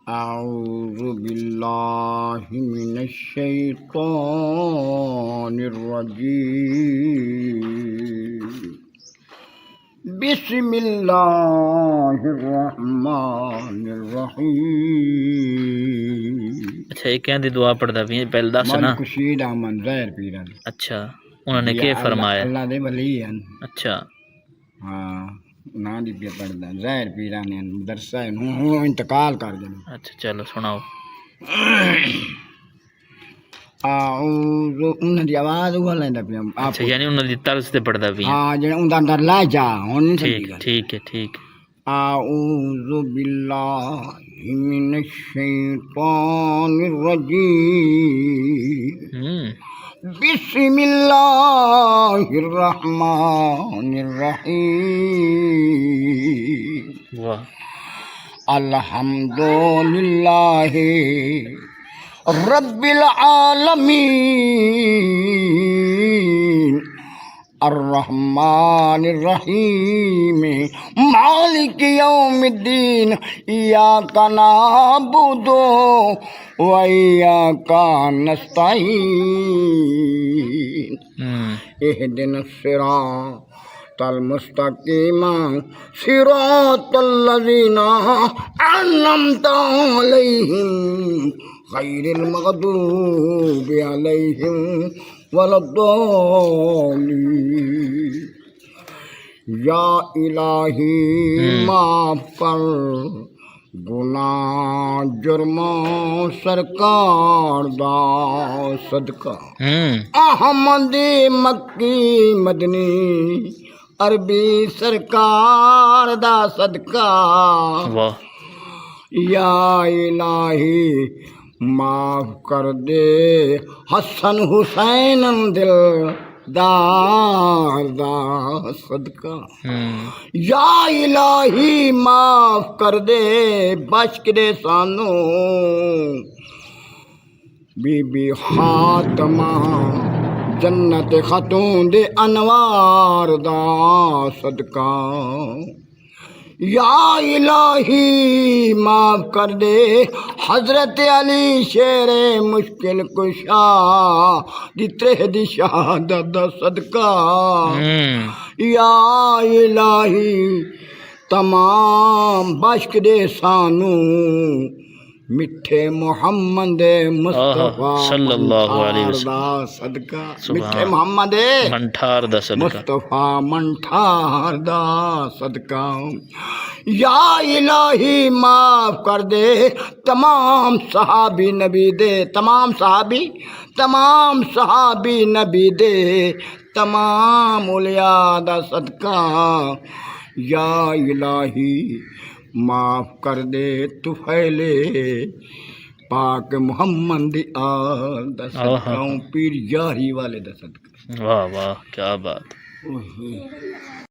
أعوذ بالله من الشيطان الرجيم بسم الله الرحمن الرحيم اچھا یہ کہاں دی دعا پڑھدا بھی پہلے دس نا ملک شید احمد ظاہر پیران اچھا انہوں نے کیا فرمایا اللہ دے ولی ہیں اچھا ہاں نا دی پہ پڑھدا ظاہر پیران ہیں مدرسہ ہے ہوں انتقال کر گئے اچھا چلو سناؤ اعوذ انہاں دی آواز وہ لیندا پیا اچھا یعنی انہوں دی طرز تے پڑھدا بھی ہاں جڑا اوندا اندر لہجہ ہن نہیں سمجھی گل ٹھیک ہے ٹھیک ہے اعوذ باللہ من الشیطان الرجیم بسم اللہ الرحمن الرحیم واہ الحمدللہ رب العالمین الرحمن الرحیم مالک یوم الدین ایاک نعبد و ایاک نستعین اہدنا الصراط المستقیم صراط الذین انعمت علیہم غیر المغضوب علیہم ولا الضالین یا الہی معاف کر گناہ جرم سرکار دا صدقہ احمد مکی مدنی عربی سرکار دا صدقہ یا الہی معاف کر دے حسن حسین دل دار دا صدقہ یا الہی معاف کر دے بخش دے سانو بی بی خاتمہ جنت خاتون دے انوار دا صدقہ یا الہی معاف کر دے حضرت علی شیر مشکل کشا دی ترہ دی شہادت دا صدقہ یا الہی تمام بخش دے سانو میٹھے محمد مصطفیٰ صلی اللہ علیہ وسلم دا صدقہ میٹھے محمد منٹھار دا صدقہ مصطفیٰ منٹھار دا صدقہ یا الہی معاف کر دے تمام صحابی نبی دے تمام صحابی نبی دے تمام اولیاء دا صدقہ یا الہی معاف کر دے طفیلے پاک محمد دی آل دا صدقہ پیر یاری والے دا صدقہ واہ واہ کیا بات